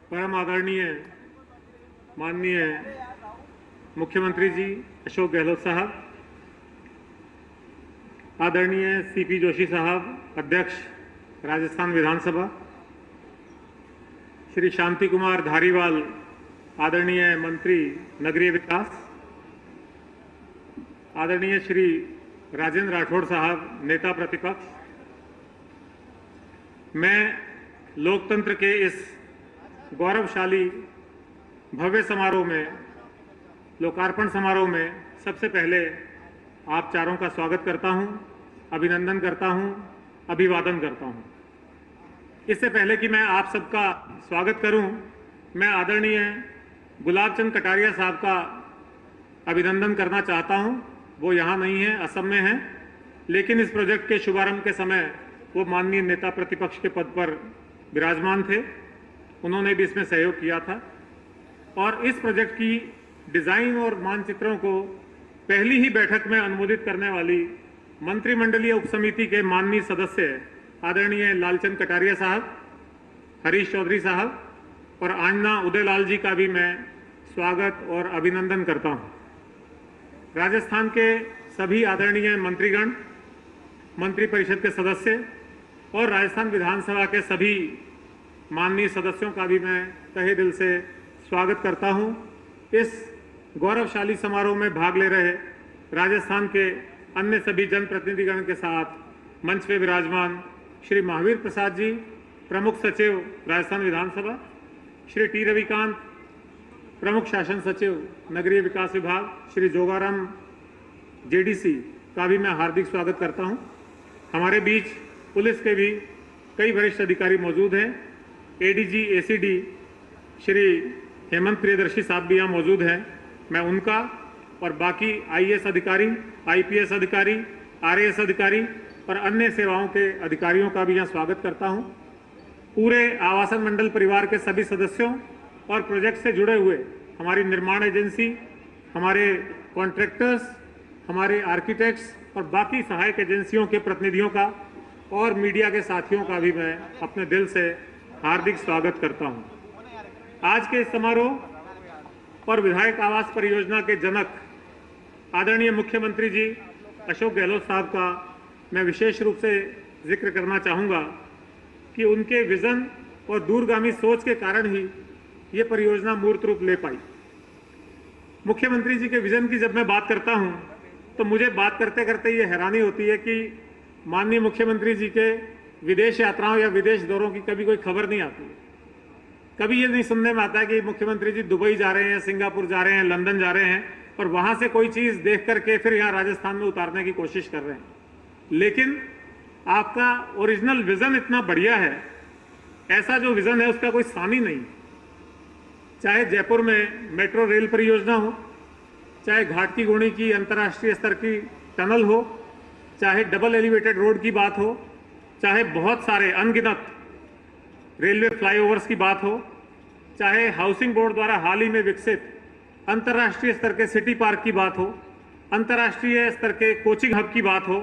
परम आदरणीय माननीय मुख्यमंत्री जी अशोक गहलोत साहब, आदरणीय सीपी जोशी साहब अध्यक्ष राजस्थान विधानसभा, श्री शांति कुमार धारीवाल आदरणीय मंत्री नगरीय विकास, आदरणीय श्री राजेंद्र राठौड़ साहब नेता प्रतिपक्ष, मैं लोकतंत्र के इस गौरवशाली भव्य समारोह में, लोकार्पण समारोह में सबसे पहले आप चारों का स्वागत करता हूं, अभिनंदन करता हूं, अभिवादन करता हूं। इससे पहले कि मैं आप सबका स्वागत करूं, मैं आदरणीय गुलाब चंद कटारिया साहब का अभिनंदन करना चाहता हूं। वो यहाँ नहीं है, असम में हैं, लेकिन इस प्रोजेक्ट के शुभारंभ के समय वो माननीय नेता प्रतिपक्ष के पद पर विराजमान थे। उन्होंने भी इसमें सहयोग किया था और इस प्रोजेक्ट की डिजाइन और मानचित्रों को पहली ही बैठक में अनुमोदित करने वाली मंत्रिमंडलीय उपसमिति के माननीय सदस्य आदरणीय लालचंद कटारिया साहब, हरीश चौधरी साहब और आंजना उदयलाल जी का भी मैं स्वागत और अभिनंदन करता हूं। राजस्थान के सभी आदरणीय मंत्रीगण, मंत्री परिषद के सदस्य और राजस्थान विधानसभा के सभी माननीय सदस्यों का भी मैं तहे दिल से स्वागत करता हूं। इस गौरवशाली समारोह में भाग ले रहे राजस्थान के अन्य सभी जनप्रतिनिधिगण के साथ मंच पे विराजमान श्री महावीर प्रसाद जी, प्रमुख सचिव राजस्थान विधानसभा, श्री टी रविकांत, प्रमुख शासन सचिव नगरीय विकास विभाग, श्री जोगाराम जेडीसी का भी मैं हार्दिक स्वागत करता हूं। हमारे बीच पुलिस के भी कई वरिष्ठ अधिकारी मौजूद हैं। एडीजी एसीडी श्री हेमंत प्रियदर्शी साहब भी यहाँ मौजूद हैं। मैं उनका और बाकी आईएएस अधिकारी, आईपीएस अधिकारी, आरएएस अधिकारी और अन्य सेवाओं के अधिकारियों का भी यहाँ स्वागत करता हूँ। पूरे आवासन मंडल परिवार के सभी सदस्यों और प्रोजेक्ट से जुड़े हुए हमारी निर्माण एजेंसी, हमारे कॉन्ट्रैक्टर्स, हमारे आर्किटेक्ट्स और बाकी सहायक एजेंसियों के प्रतिनिधियों का और मीडिया के साथियों का भी मैं अपने दिल से हार्दिक स्वागत करता हूं। आज के इस समारोह और विधायक आवास परियोजना के जनक आदरणीय मुख्यमंत्री जी अशोक गहलोत साहब का मैं विशेष रूप से जिक्र करना चाहूँगा कि उनके विजन और दूरगामी सोच के कारण ही ये परियोजना मूर्त रूप ले पाई। मुख्यमंत्री जी के विजन की जब मैं बात करता हूँ तो मुझे बात करते करते ये हैरानी होती है कि माननीय मुख्यमंत्री जी के विदेश यात्राओं या विदेश दौरों की कभी कोई खबर नहीं आती। कभी ये नहीं सुनने में आता है कि मुख्यमंत्री जी दुबई जा रहे हैं, सिंगापुर जा रहे हैं, लंदन जा रहे हैं और वहां से कोई चीज देख करके फिर यहाँ राजस्थान में उतारने की कोशिश कर रहे हैं। लेकिन आपका ओरिजिनल विजन इतना बढ़िया है, ऐसा जो विजन है उसका कोई सानी नहीं। चाहे जयपुर में मेट्रो रेल परियोजना हो, चाहे घाट की गोणी की अंतर्राष्ट्रीय स्तर की टनल हो, चाहे डबल एलिवेटेड रोड की बात हो, चाहे बहुत सारे अनगिनत रेलवे फ्लाईओवर्स की बात हो, चाहे हाउसिंग बोर्ड द्वारा हाल ही में विकसित अंतर्राष्ट्रीय स्तर के सिटी पार्क की बात हो, अंतर्राष्ट्रीय स्तर के कोचिंग हब की बात हो,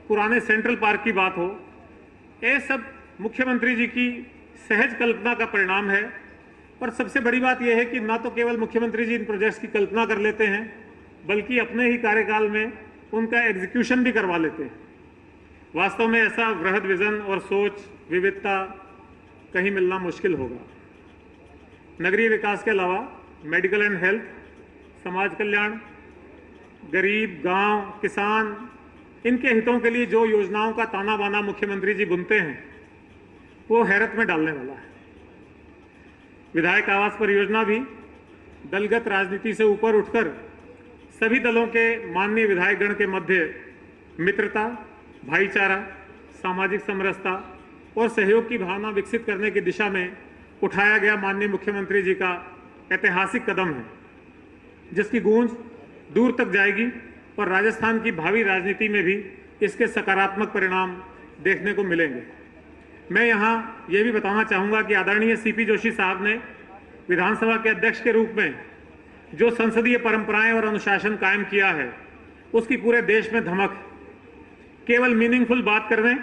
पुराने सेंट्रल पार्क की बात हो, ये सब मुख्यमंत्री जी की सहज कल्पना का परिणाम है। और सबसे बड़ी बात यह है कि न तो केवल मुख्यमंत्री जी इन प्रोजेक्ट्स की कल्पना कर लेते हैं, बल्कि अपने ही कार्यकाल में उनका एग्जीक्यूशन भी करवा लेते हैं। वास्तव में ऐसा वृहद विजन और सोच, विविधता कहीं मिलना मुश्किल होगा। नगरीय विकास के अलावा मेडिकल एंड हेल्थ, समाज कल्याण, गरीब, गांव, किसान, इनके हितों के लिए जो योजनाओं का ताना बाना मुख्यमंत्री जी बुनते हैं वो हैरत में डालने वाला है। विधायक आवास परियोजना भी दलगत राजनीति से ऊपर उठकर सभी दलों के माननीय विधायकगण के मध्य मित्रता, भाईचारा, सामाजिक समरसता और सहयोग की भावना विकसित करने की दिशा में उठाया गया माननीय मुख्यमंत्री जी का ऐतिहासिक कदम है, जिसकी गूंज दूर तक जाएगी और राजस्थान की भावी राजनीति में भी इसके सकारात्मक परिणाम देखने को मिलेंगे। मैं यहाँ ये भी बताना चाहूँगा कि आदरणीय सीपी जोशी साहब ने विधानसभा के अध्यक्ष के रूप में जो संसदीय परंपराएं और अनुशासन कायम किया है, उसकी पूरे देश में धमक। केवल मीनिंगफुल बात करने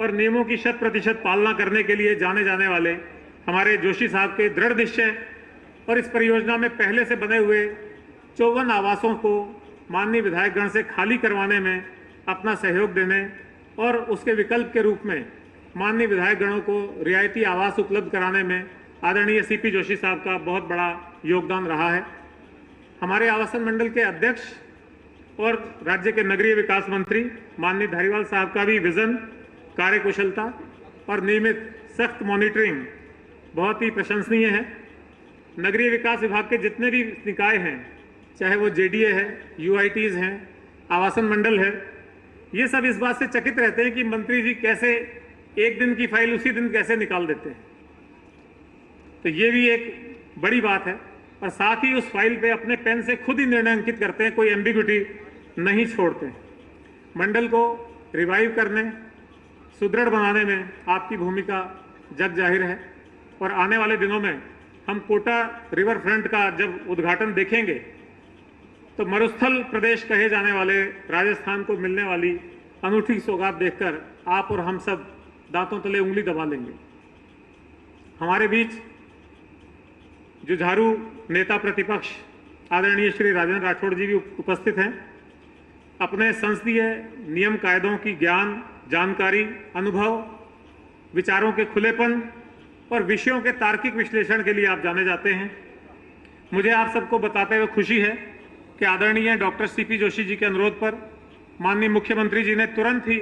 और नियमों की 100% पालना करने के लिए जाने जाने वाले हमारे जोशी साहब के दृढ़ निश्चय और इस परियोजना में पहले से बने हुए 54 आवासों को माननीय विधायकगण से खाली करवाने में अपना सहयोग देने और उसके विकल्प के रूप में माननीय विधायकगणों को रियायती आवास उपलब्ध कराने में आदरणीय सीपी जोशी साहब का बहुत बड़ा योगदान रहा है। हमारे आवासन मंडल के अध्यक्ष और राज्य के नगरीय विकास मंत्री माननीय धारीवाल साहब का भी विजन, कार्यकुशलता और नियमित सख्त मॉनिटरिंग बहुत ही प्रशंसनीय है। नगरीय विकास विभाग के जितने भी निकाय हैं, चाहे वो जेडीए है, यूआईटीज हैं, आवासन मंडल है, ये सब इस बात से चकित रहते हैं कि मंत्री जी कैसे एक दिन की फाइल उसी दिन कैसे निकाल देते हैं। तो ये भी एक बड़ी बात है और साथ ही उस फाइल पे अपने पेन से खुद ही निर्णय अंकित करते हैं, कोई एम्बिग्युइटी नहीं छोड़ते। मंडल को रिवाइव करने, सुदृढ़ बनाने में आपकी भूमिका जग जाहिर है और आने वाले दिनों में हम कोटा रिवर फ्रंट का जब उद्घाटन देखेंगे तो मरुस्थल प्रदेश कहे जाने वाले राजस्थान को मिलने वाली अनूठी सौगात देखकर आप और हम सब दांतों तले उंगली दबा लेंगे। हमारे बीच जुझारू नेता प्रतिपक्ष आदरणीय श्री राजेंद्र राठौड़ जी भी उपस्थित हैं। अपने संसदीय नियम कायदों की ज्ञान, जानकारी, अनुभव, विचारों के खुलेपन और विषयों के तार्किक विश्लेषण के लिए आप जाने जाते हैं। मुझे आप सबको बताते हुए खुशी है कि आदरणीय डॉक्टर सीपी जोशी जी के अनुरोध पर माननीय मुख्यमंत्री जी ने तुरंत ही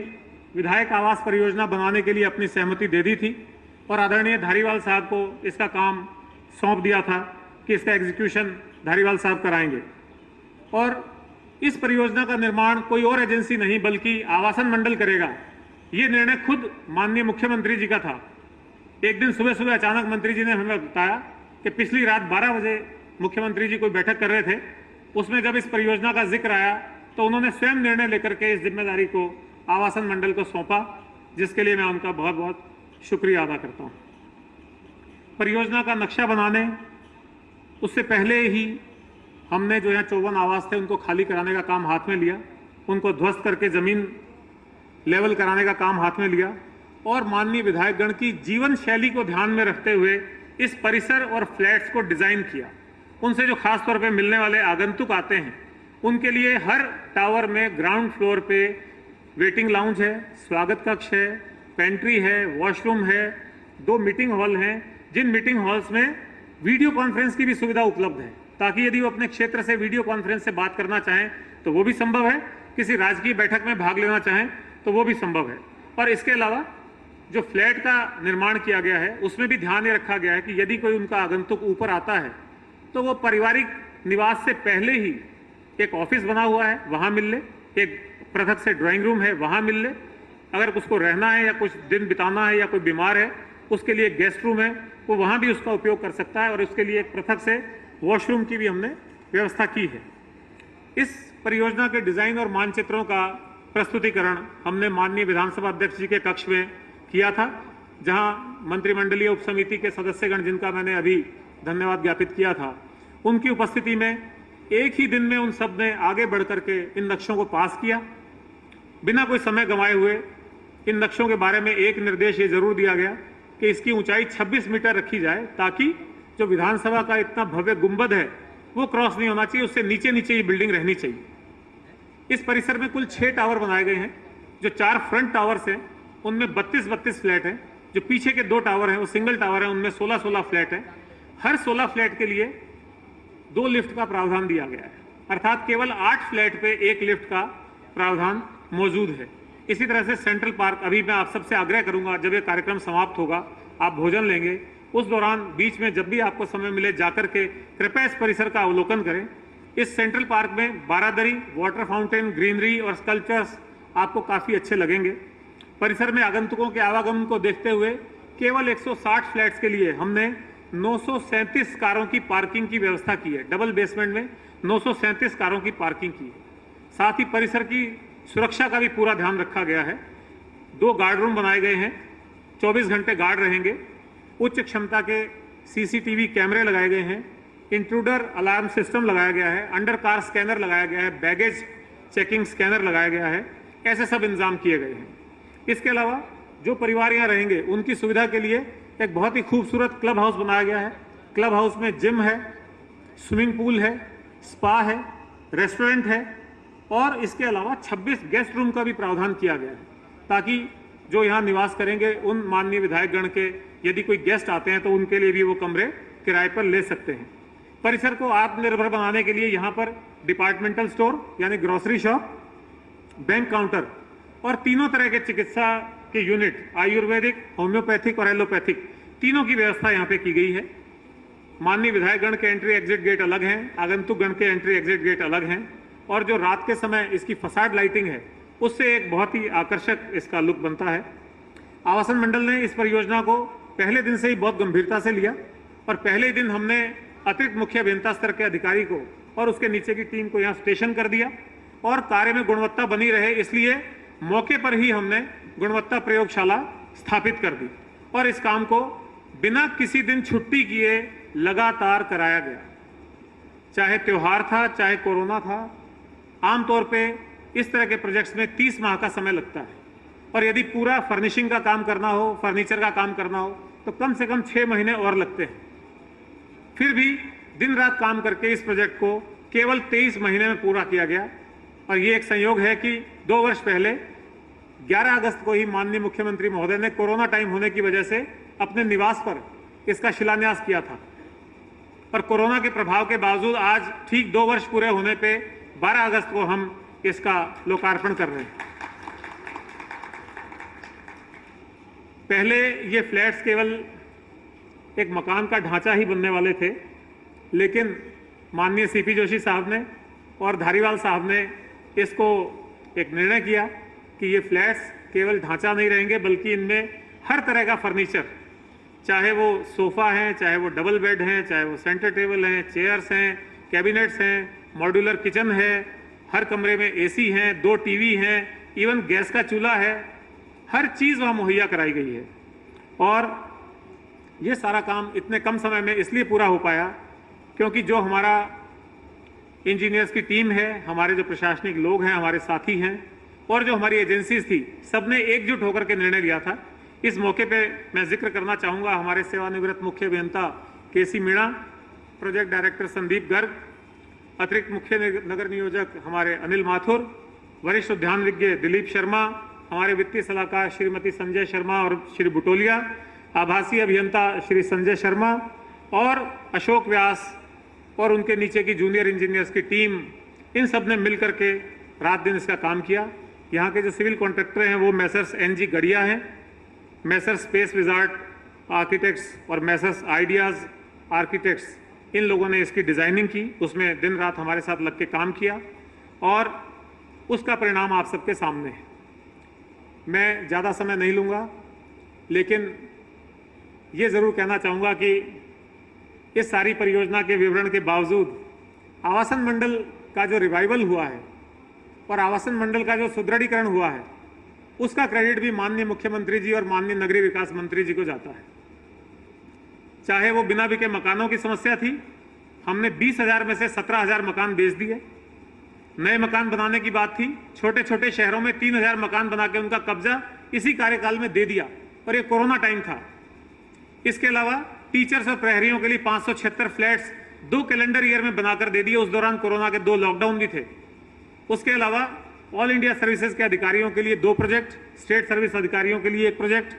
विधायक आवास परियोजना बनाने के लिए अपनी सहमति दे दी थी और आदरणीय धारीवाल साहब को इसका काम सौंप दिया था कि इसका एग्जीक्यूशन धारीवाल साहब कराएंगे। और इस परियोजना का निर्माण कोई और एजेंसी नहीं बल्कि आवासन मंडल करेगा। ये निर्णय खुद माननीय मुख्यमंत्री जी का था। एक दिन सुबह सुबह अचानक मंत्री जी ने हमें बताया कि पिछली रात 12 बजे मुख्यमंत्री जी कोई बैठक कर रहे थे, उसमें जब इस परियोजना का जिक्र आया तो उन्होंने स्वयं निर्णय लेकर के इस जिम्मेदारी को आवासन मंडल को सौंपा, जिसके लिए मैं उनका बहुत बहुत शुक्रिया अदा करता हूं। परियोजना का नक्शा बनाने उससे पहले ही हमने जो यहाँ 54 आवास थे उनको खाली कराने का काम हाथ में लिया, उनको ध्वस्त करके जमीन लेवल कराने का काम हाथ में लिया और माननीय विधायकगण की जीवन शैली को ध्यान में रखते हुए इस परिसर और फ्लैट्स को डिजाइन किया। उनसे जो खास तौर पे मिलने वाले आगंतुक आते हैं उनके लिए हर टावर में ग्राउंड फ्लोर पे वेटिंग लाउंज है, स्वागत कक्ष है, पेंट्री है, वॉशरूम है, 2 मीटिंग हॉल हैं, जिन मीटिंग हॉल्स में वीडियो कॉन्फ्रेंस की भी सुविधा उपलब्ध है, ताकि यदि वो अपने क्षेत्र से वीडियो कॉन्फ्रेंस से बात करना चाहें तो वो भी संभव है, किसी राजकीय बैठक में भाग लेना चाहें तो वो भी संभव है। और इसके अलावा जो फ्लैट का निर्माण किया गया है उसमें भी ध्यान ये रखा गया है कि यदि कोई उनका आगंतुक ऊपर आता है तो वो पारिवारिक निवास से पहले ही एक ऑफिस बना हुआ है वहां मिल ले, एक पृथक से ड्राइंग रूम है वहां मिल ले, अगर उसको रहना है या कुछ दिन बिताना है या कोई बीमार है उसके लिए गेस्ट रूम है, वो वहां भी उसका उपयोग कर सकता है और उसके लिए एक पृथक से वॉशरूम की भी हमने व्यवस्था की है। इस परियोजना के डिजाइन और मानचित्रों का प्रस्तुतिकरण हमने माननीय विधानसभा अध्यक्ष जी के कक्ष में किया था, जहां मंत्रिमंडलीय उपसमिति के सदस्यगण जिनका मैंने अभी धन्यवाद ज्ञापित किया था, उनकी उपस्थिति में एक ही दिन में उन सब ने आगे बढ़ करके इन नक्शों को पास किया। बिना कोई समय गंवाए हुए इन नक्शों के बारे में एक निर्देश ये जरूर दिया गया कि इसकी ऊंचाई 26 मीटर रखी जाए, ताकि जो विधानसभा का इतना भव्य गुंबद है वो क्रॉस नहीं होना चाहिए, उससे नीचे नीचे ये बिल्डिंग रहनी चाहिए। इस परिसर में कुल 6 टावर बनाए गए हैं। जो 4 फ्रंट टावर्स हैं उनमें 32-32 फ्लैट हैं, जो पीछे के 2 टावर हैं वो सिंगल टावर हैं, उनमें 16-16 फ्लैट हैं। हर 16 फ्लैट के लिए 2 लिफ्ट का प्रावधान दिया गया है, अर्थात केवल 8 फ्लैट पे 1 लिफ्ट का प्रावधान मौजूद है। इसी तरह से सेंट्रल पार्क, अभी मैं आप सबसे आग्रह करूंगा जब ये कार्यक्रम समाप्त होगा आप भोजन लेंगे, उस दौरान बीच में जब भी आपको समय मिले जाकर के कृपया इस परिसर का अवलोकन करें। इस सेंट्रल पार्क में बारादरी, वाटर फाउंटेन, ग्रीनरी और स्कल्पचर्स आपको काफी अच्छे लगेंगे। परिसर में आगंतुकों के आवागमन को देखते हुए केवल 160 फ्लैट्स के लिए हमने 937 कारों की पार्किंग की व्यवस्था की है। डबल बेसमेंट में 937 कारों की पार्किंग की है। साथ ही परिसर की सुरक्षा का भी पूरा ध्यान रखा गया है। 2 गार्ड रूम बनाए गए हैं, 24 घंटे गार्ड रहेंगे। उच्च क्षमता के सीसीटीवी कैमरे लगाए गए हैं, इंट्रूडर अलार्म सिस्टम लगाया गया है, अंडर कार स्कैनर लगाया गया है, बैगेज चेकिंग स्कैनर लगाया गया है। ऐसे सब इंतजाम किए गए हैं। इसके अलावा जो परिवार यहाँ रहेंगे उनकी सुविधा के लिए एक बहुत ही खूबसूरत क्लब हाउस बनाया गया है। क्लब हाउस में जिम है, स्विमिंग पूल है, स्पा है, रेस्टोरेंट है और इसके अलावा 26 गेस्ट रूम का भी प्रावधान किया गया है, ताकि जो यहाँ निवास करेंगे उन माननीय विधायकगण के यदि कोई गेस्ट आते हैं तो उनके लिए भी वो कमरे किराए पर ले सकते हैं। परिसर को आत्मनिर्भर बनाने के लिए यहाँ पर डिपार्टमेंटल स्टोर यानी ग्रोसरी शॉप, बैंक काउंटर और तीनों तरह के चिकित्सा के यूनिट, आयुर्वेदिक, होम्योपैथिक और एलोपैथिक, तीनों की व्यवस्था यहाँ पे की गई है। माननीय विधायकगण के एंट्री एग्जिट गेट अलग हैं, आगंतुक गण के एंट्री एग्जिट गेट अलग हैं और जो रात के समय इसकी फसाड लाइटिंग है उससे एक बहुत ही आकर्षक इसका लुक बनता है। आवासन मंडल ने इस परियोजना को पहले दिन से ही बहुत गंभीरता से लिया और पहले दिन हमने अतिरिक्त मुख्य अभियंता स्तर के अधिकारी को और उसके नीचे की टीम को यहाँ स्टेशन कर दिया और कार्य में गुणवत्ता बनी रहे इसलिए मौके पर ही हमने गुणवत्ता प्रयोगशाला स्थापित कर दी और इस काम को बिना किसी दिन छुट्टी किए लगातार कराया गया। चाहे त्योहार था, चाहे कोरोना था, आमतौर पे इस तरह के प्रोजेक्ट्स में 30 माह का समय लगता है और यदि पूरा फर्निशिंग का काम करना हो, फर्नीचर का काम करना हो तो कम से कम 6 महीने और लगते हैं। फिर भी दिन रात काम करके इस प्रोजेक्ट को केवल 23 महीने में पूरा किया गया और ये एक संयोग है कि 2 वर्ष पहले 11 अगस्त को ही माननीय मुख्यमंत्री महोदय ने कोरोना टाइम होने की वजह से अपने निवास पर इसका शिलान्यास किया था और कोरोना के प्रभाव के बावजूद आज ठीक 2 वर्ष पूरे होने पे 12 अगस्त को हम इसका लोकार्पण कर रहे हैं। पहले ये फ्लैट्स केवल एक मकान का ढांचा ही बनने वाले थे, लेकिन माननीय सीपी जोशी साहब ने और धारीवाल साहब ने इसको एक निर्णय किया कि ये फ्लैट्स केवल ढांचा नहीं रहेंगे बल्कि इनमें हर तरह का फर्नीचर, चाहे वो सोफा हैं, चाहे वो डबल बेड हैं, चाहे वो सेंटर टेबल हैं, चेयर्स हैं, कैबिनेट्स हैं, मॉड्यूलर किचन है, हर कमरे में एसी हैं, 2 टीवी हैं, इवन गैस का चूल्हा है, हर चीज़ वहाँ मुहैया कराई गई है। और ये सारा काम इतने कम समय में इसलिए पूरा हो पाया क्योंकि जो हमारा इंजीनियर्स की टीम है, हमारे जो प्रशासनिक लोग हैं, हमारे साथी हैं और जो हमारी एजेंसीज थी, सबने एकजुट होकर के निर्णय लिया था। इस मौके पे मैं जिक्र करना चाहूँगा हमारे सेवानिवृत्त मुख्य अभियंता केसी मीणा, प्रोजेक्ट डायरेक्टर संदीप गर्ग, अतिरिक्त मुख्य नगर नियोजक हमारे अनिल माथुर, वरिष्ठ उद्यान विज्ञ दिलीप शर्मा, हमारे वित्तीय सलाहकार श्रीमती संजय शर्मा और श्री बुटोलिया, आभासी अभियंता श्री संजय शर्मा और अशोक व्यास और उनके नीचे की जूनियर इंजीनियर्स की टीम, इन सब ने मिल करके रात दिन इसका काम किया। यहाँ के जो सिविल कॉन्ट्रैक्टर हैं वो मैसर्स NG गढ़िया हैं, मैसर्स स्पेस विजार्ड आर्किटेक्ट्स और मैसर्स आइडियाज़ आर्किटेक्ट्स, इन लोगों ने इसकी डिज़ाइनिंग की, उसमें दिन रात हमारे साथ लग के काम किया और उसका परिणाम आप सबके सामने है। मैं ज़्यादा समय नहीं लूँगा, लेकिन ये ज़रूर कहना चाहूँगा कि इस सारी परियोजना के विवरण के बावजूद आवासन मंडल का जो रिवाइवल हुआ है और आवासन मंडल का जो सुदृढ़ीकरण हुआ है उसका क्रेडिट भी माननीय मुख्यमंत्री जी और माननीय नगरीय विकास मंत्री जी को जाता है। चाहे वो बिना बिके मकानों की समस्या थी, हमने 20,000 में से 17,000 मकान बेच दिए। नए मकान बनाने की बात थी, छोटे छोटे शहरों में 3,000 मकान बना के उनका कब्जा इसी कार्यकाल में दे दिया और ये कोरोना टाइम था। इसके अलावा टीचर्स और प्रहरियों के लिए 576 फ्लैट्स 2 कैलेंडर ईयर में बनाकर दे दिए। उस दौरान कोरोना के 2 लॉकडाउन भी थे। उसके अलावा ऑल इंडिया सर्विसेज के अधिकारियों के लिए 2 प्रोजेक्ट, स्टेट सर्विस अधिकारियों के लिए 1 प्रोजेक्ट,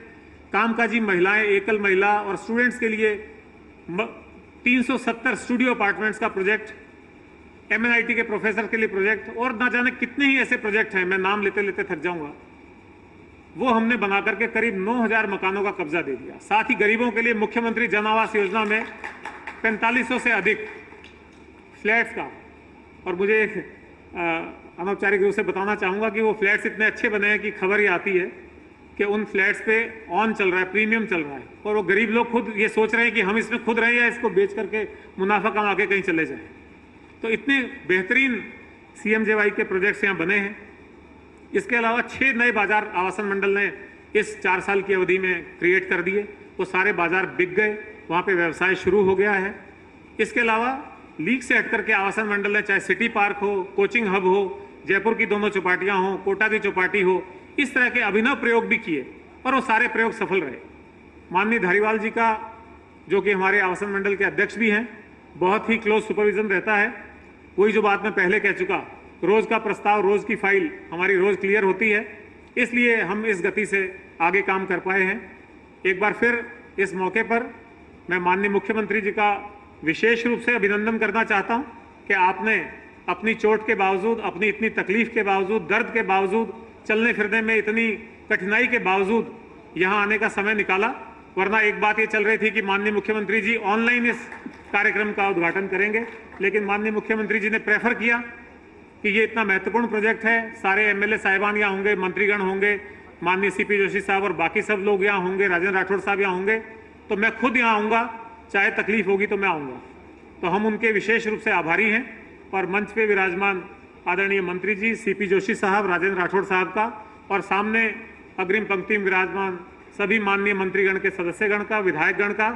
कामकाजी महिलाएं, एकल महिला और स्टूडेंट्स के लिए 370 स्टूडियो अपार्टमेंट्स का प्रोजेक्ट, MNIT के प्रोफेसर के लिए प्रोजेक्ट और ना जाने कितने ही ऐसे प्रोजेक्ट हैं, मैं नाम लेते लेते थक जाऊंगा। वो हमने बना करके करीब 9,000 मकानों का कब्जा दे दिया। साथ ही गरीबों के लिए मुख्यमंत्री जन आवास योजना में 4500 से अधिक फ्लैट्स का, और मुझे अनौपचारिक रूप से बताना चाहूँगा कि वो फ्लैट्स इतने अच्छे बने हैं कि खबर ये आती है कि उन फ्लैट्स पे ऑन चल रहा है, प्रीमियम चल रहा है और वो गरीब लोग खुद ये सोच रहे हैं कि हम इसमें खुद रहें या इसको बेच करके मुनाफा कमा के कहीं चले जाएं। तो इतने बेहतरीन CMJY के प्रोजेक्ट्स यहाँ बने हैं। इसके अलावा 6 नए बाजार आवासन मंडल ने इस 4 साल की अवधि में क्रिएट कर दिए। वो सारे बाजार बिक गए, वहाँ पे व्यवसाय शुरू हो गया है। इसके अलावा लीग से हट करके आवासन मंडल ने चाहे सिटी पार्क हो, कोचिंग हब हो, जयपुर की दोनों चौपाटियाँ हो, कोटा की चौपाटी हो, इस तरह के अभिनव प्रयोग भी किए और वो सारे प्रयोग सफल रहे। माननीय धारीवाल जी का, जो कि हमारे आवासन मंडल के अध्यक्ष भी हैं, बहुत ही क्लोज सुपरविजन रहता है। वही जो बात मैं पहले कह चुका, रोज का प्रस्ताव, रोज की फाइल हमारी रोज क्लियर होती है, इसलिए हम इस गति से आगे काम कर पाए हैं। एक बार फिर इस मौके पर मैं माननीय मुख्यमंत्री जी का विशेष रूप से अभिनंदन करना चाहता हूं कि आपने अपनी चोट के बावजूद, अपनी इतनी तकलीफ के बावजूद, दर्द के बावजूद, चलने फिरने में इतनी कठिनाई के बावजूद यहाँ आने का समय निकाला। वरना एक बात ये चल रही थी कि माननीय मुख्यमंत्री जी ऑनलाइन इस कार्यक्रम का उद्घाटन करेंगे, लेकिन माननीय मुख्यमंत्री जी ने प्रेफर किया कि ये इतना महत्वपूर्ण प्रोजेक्ट है, सारे एमएलए साहिबान यहाँ होंगे, मंत्रीगण होंगे, माननीय सीपी जोशी साहब और बाकी सब लोग यहाँ होंगे, राजेंद्र राठौड़ साहब यहाँ होंगे, तो मैं खुद यहाँ आऊँगा, चाहे तकलीफ होगी तो मैं आऊँगा। तो हम उनके विशेष रूप से आभारी हैं। और मंच पे विराजमान आदरणीय मंत्री जी, सीपी जोशी साहब, राजेंद्र राठौड़ साहब का, और सामने अग्रिम पंक्ति में विराजमान सभी माननीय मंत्रीगण के सदस्यगण का, विधायकगण का,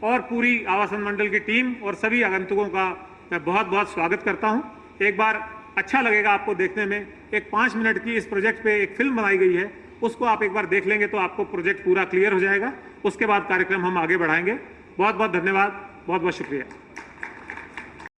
और पूरी आवासन मंडल की टीम और सभी आगंतुकों का मैं बहुत बहुत स्वागत करता हूं। एक बार अच्छा लगेगा आपको देखने में, एक 5 मिनट की इस प्रोजेक्ट पे एक फिल्म बनाई गई है, उसको आप एक बार देख लेंगे तो आपको प्रोजेक्ट पूरा क्लियर हो जाएगा। उसके बाद कार्यक्रम हम आगे बढ़ाएंगे। बहुत बहुत धन्यवाद, बहुत बहुत शुक्रिया।